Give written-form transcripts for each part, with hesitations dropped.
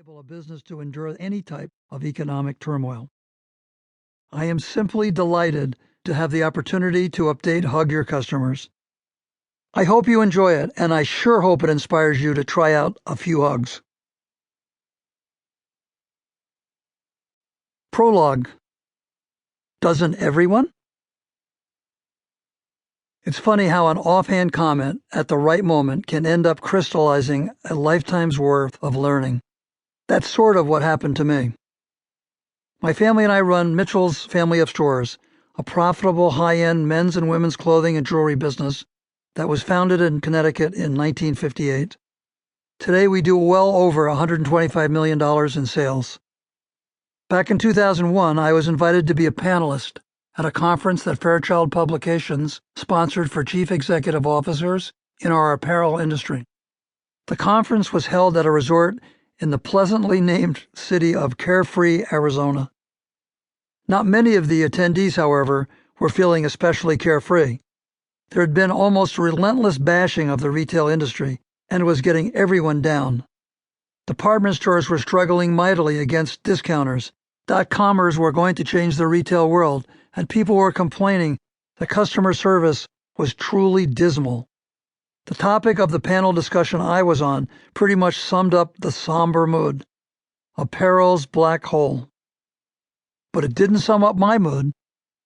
enable a business to endure any type of economic turmoil. I am simply delighted to have the opportunity to update Hug Your Customers. I hope you enjoy it, and I sure hope it inspires you to try out a few hugs. Prologue. Doesn't everyone? It's funny how an offhand comment at the right moment can end up crystallizing a lifetime's worth of learning. That's sort of what happened to me. My family and I run Mitchell's Family of Stores, a profitable high-end men's and women's clothing and jewelry business that was founded in Connecticut in 1958. Today we do well over $125 million in sales. Back in 2001, I was invited to be a panelist at a conference that Fairchild Publications sponsored for chief executive officers in our apparel industry. The conference was held at a resort in the pleasantly named city of Carefree, Arizona. Not many of the attendees, however, were feeling especially carefree. There had been almost relentless bashing of the retail industry, and it was getting everyone down. Department stores were struggling mightily against discounters. Dot-commers were going to change the retail world, and people were complaining that customer service was truly dismal. The topic of the panel discussion I was on pretty much summed up the somber mood. Apparel's black hole. But it didn't sum up my mood.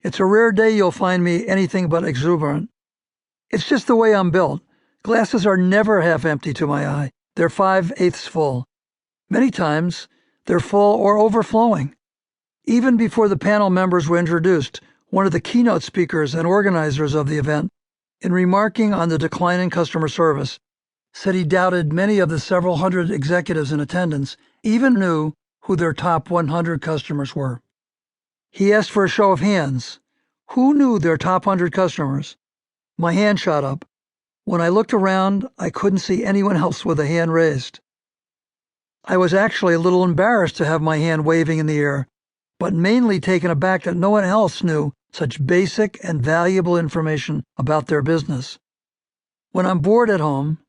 It's a rare day you'll find me anything but exuberant. It's just the way I'm built. Glasses are never half empty to my eye. They're 5/8 full. Many times, they're full or overflowing. Even before the panel members were introduced, one of the keynote speakers and organizers of the event, in remarking on the decline in customer service, said he doubted many of the several hundred executives in attendance even knew who their top 100 customers were. He asked for a show of hands. Who knew their top 100 customers? My hand shot up. When I looked around, I couldn't see anyone else with a hand raised. I was actually a little embarrassed to have my hand waving in the air, but mainly taken aback that no one else knew such basic and valuable information about their business. When I'm bored at home,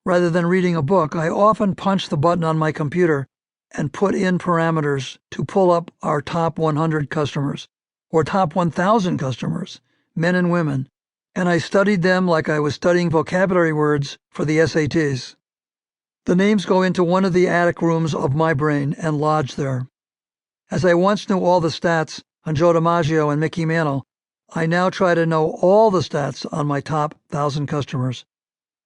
rather than reading a book, I often punch the button on my computer and put in parameters to pull up our top 100 customers, or top 1,000 customers, men and women, and I studied them like I was studying vocabulary words for the SATs. The names go into one of the attic rooms of my brain and lodge there. As I once knew all the stats on Joe DiMaggio and Mickey Mantle, I now try to know all the stats on my top 1,000 customers,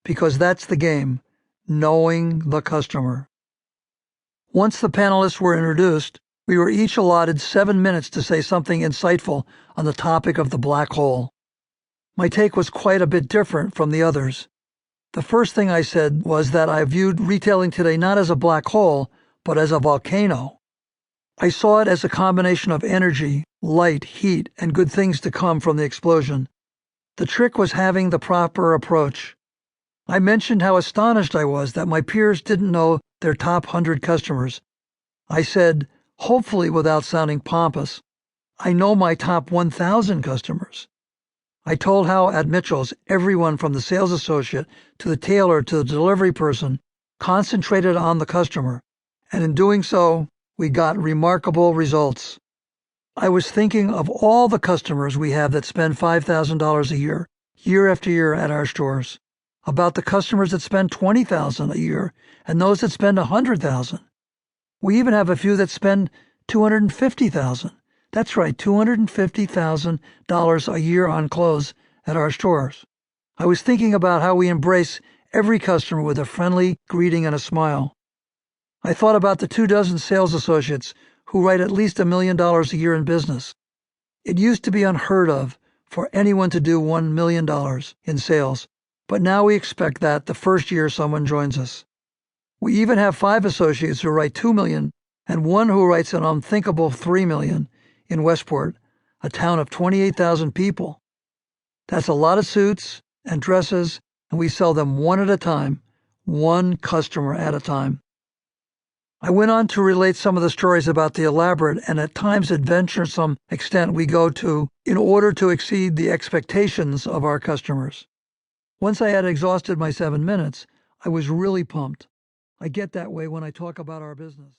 because that's the game, knowing the customer. Once the panelists were introduced, we were each allotted 7 minutes to say something insightful on the topic of the black hole. My take was quite a bit different from the others. The first thing I said was that I viewed retailing today not as a black hole, but as a volcano. I saw it as a combination of energy, light, heat, and good things to come from the explosion. The trick was having the proper approach. I mentioned how astonished I was that my peers didn't know their top 100 customers. I said, hopefully without sounding pompous, I know my top 1,000 customers. I told how at Mitchell's, everyone from the sales associate to the tailor to the delivery person concentrated on the customer, and in doing so, we got remarkable results. I was thinking of all the customers we have that spend $5,000 a year after year at our stores, about the customers that spend $20,000 a year and those that spend $100,000. We even have a few that spend $250,000. That's right, $250,000 a year on clothes at our stores. I was thinking about how we embrace every customer with a friendly greeting and a smile. I thought about the 24 sales associates who write at least $1 million a year in business. It used to be unheard of for anyone to do $1 million in sales, but now we expect that the first year someone joins us. We even have 5 associates who write $2 million and one who writes an unthinkable $3 million in Westport, a town of 28,000 people. That's a lot of suits and dresses, and we sell them one at a time, one customer at a time. I went on to relate some of the stories about the elaborate and at times adventuresome extent we go to in order to exceed the expectations of our customers. Once I had exhausted my 7 minutes, I was really pumped. I get that way when I talk about our business.